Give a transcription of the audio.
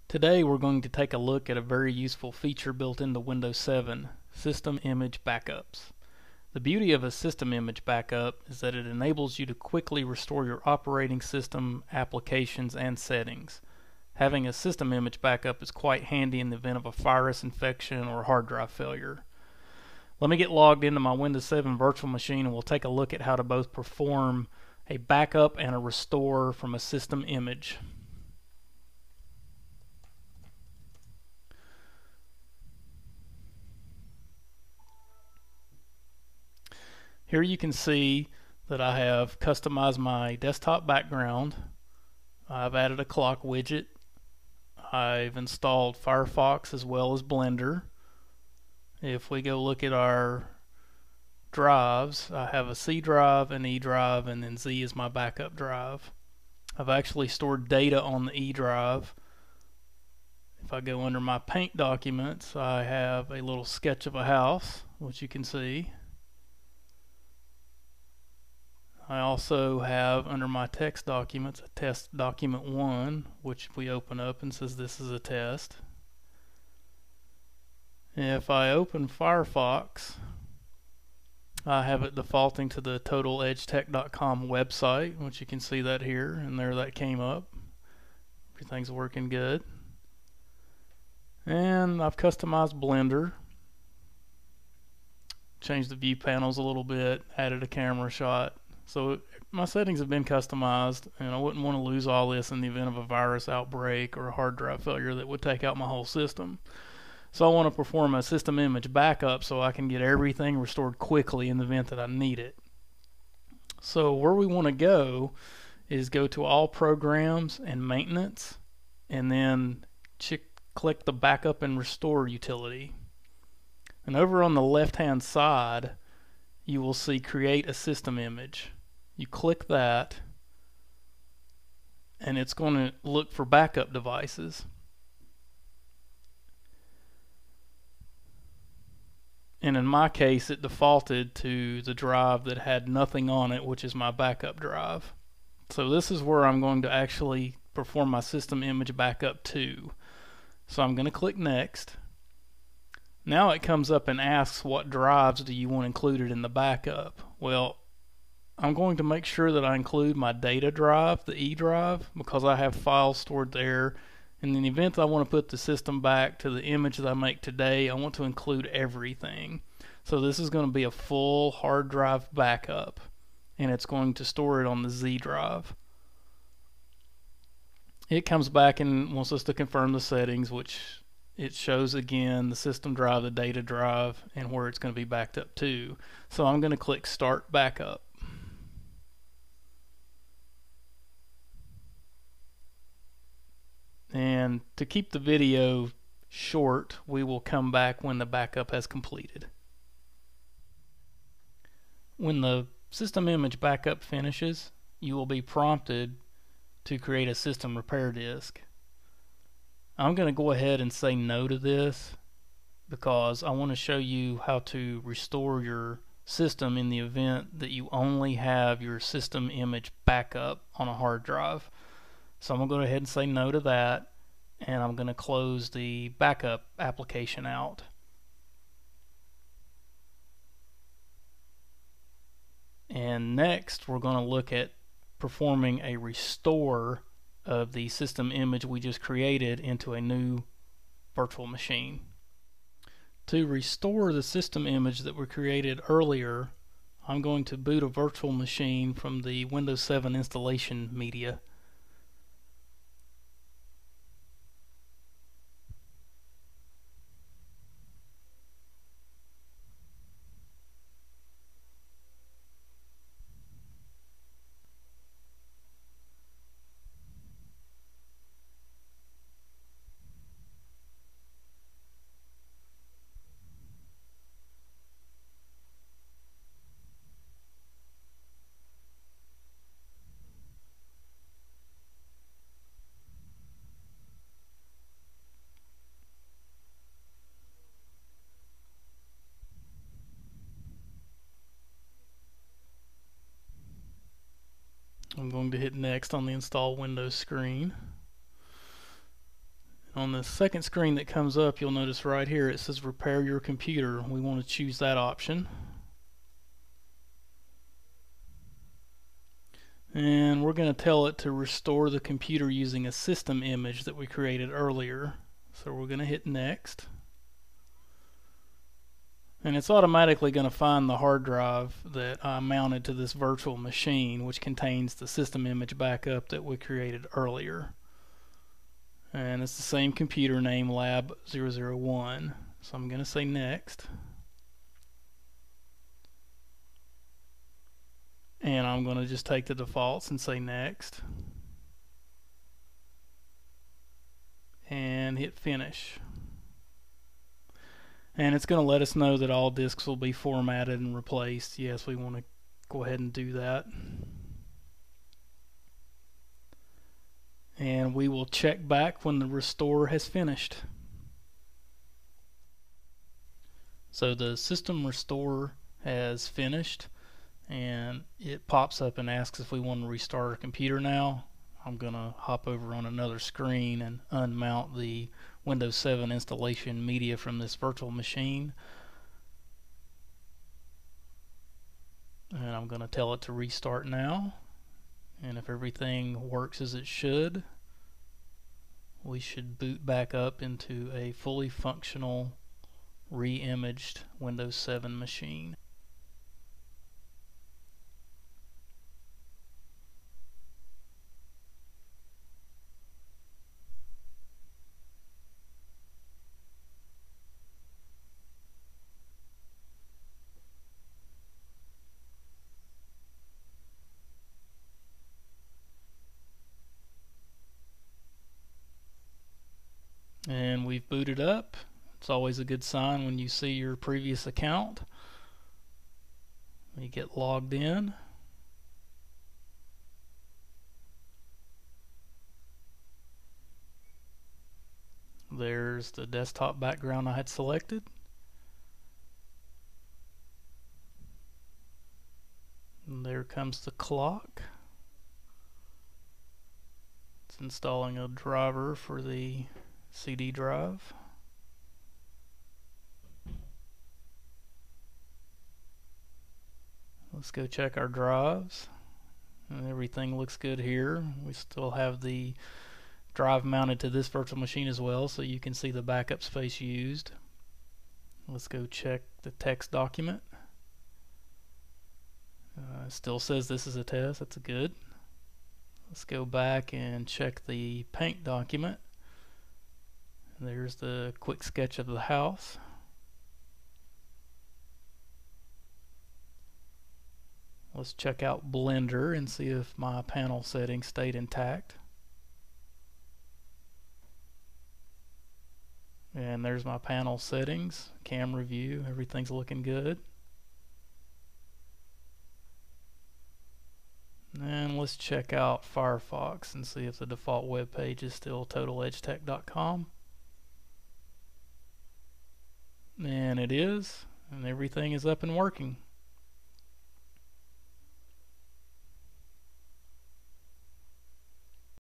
Today we're going to take a look at a very useful feature built into Windows 7, System Image Backups. The beauty of a system image backup is that it enables you to quickly restore your operating system, applications, and settings. Having a system image backup is quite handy in the event of a virus infection or hard drive failure. Let me get logged into my Windows 7 virtual machine and we'll take a look at how to both perform a backup and a restore from a system image. Here you can see that I have customized my desktop background. I've added a clock widget. I've installed Firefox as well as Blender. If we go look at our drives, I have a C drive, an E drive, and then Z is my backup drive. I've actually stored data on the E drive. If I go under my Paint documents, I have a little sketch of a house, which you can see. I also have under my text documents a test document 1, which we open up and says this is a test. If I open Firefox, I have it defaulting to the totaledgetech.com website, which you can see that here, and there that came up. Everything's working good. And I've customized Blender, changed the view panels a little bit, added a camera shot. So my settings have been customized, and I wouldn't want to lose all this in the event of a virus outbreak or a hard drive failure that would take out my whole system. So I want to perform a system image backup so I can get everything restored quickly in the event that I need it. So where we want to go is go to All Programs and Maintenance, and then click the Backup and Restore utility. And over on the left hand side you will see Create a System Image. You click that and it's going to look for backup devices. And in my case it defaulted to the drive that had nothing on it, which is my backup drive. So this is where I'm going to actually perform my system image backup to. So I'm going to click Next. Now it comes up and asks what drives do you want included in the backup. Well, I'm going to make sure that I include my data drive, the E drive, because I have files stored there. In the event that I want to put the system back to the image that I make today, I want to include everything. So this is going to be a full hard drive backup, and it's going to store it on the Z drive. It comes back and wants us to confirm the settings, which it shows again the system drive, the data drive, and where it's going to be backed up to. So I'm going to click Start Backup. And to keep the video short, we will come back when the backup has completed. When the system image backup finishes, you will be prompted to create a system repair disk. I'm going to go ahead and say no to this because I want to show you how to restore your system in the event that you only have your system image backup on a hard drive. So I'm going to go ahead and say no to that, and I'm going to close the backup application out. And next we're going to look at performing a restore of the system image we just created into a new virtual machine. To restore the system image that we created earlier, I'm going to boot a virtual machine from the Windows 7 installation media. I'm going to hit next on the install Windows screen. On the second screen that comes up, you'll notice right here it says repair your computer. We want to choose that option. And we're going to tell it to restore the computer using a system image that we created earlier. So we're going to hit next. And it's automatically going to find the hard drive that I mounted to this virtual machine, which contains the system image backup that we created earlier. And it's the same computer name, Lab001. So I'm going to say next. And I'm going to just take the defaults and say next. And hit finish. And it's going to let us know that all disks will be formatted and replaced. Yes, we want to go ahead and do that. And we will check back when the restore has finished. So the system restore has finished, and it pops up and asks if we want to restart our computer now. I'm going to hop over on another screen and unmount the Windows 7 installation media from this virtual machine. And I'm going to tell it to restart now. And if everything works as it should, we should boot back up into a fully functional, re-imaged Windows 7 machine. And we've booted up. It's always a good sign when you see your previous account. We get logged in. There's the desktop background I had selected. And there comes the clock. It's installing a driver for the CD drive. Let's go check our drives. And everything looks good here. We still have the drive mounted to this virtual machine as well, so you can see the backup space used. Let's go check the text document. It still says this is a test. That's good. Let's go back and check the paint document. There's the quick sketch of the house. Let's check out Blender and see if my panel settings stayed intact. And there's my panel settings, camera view, everything's looking good. And let's check out Firefox and see if the default web page is still totaledgetech.com. And it is, and everything is up and working.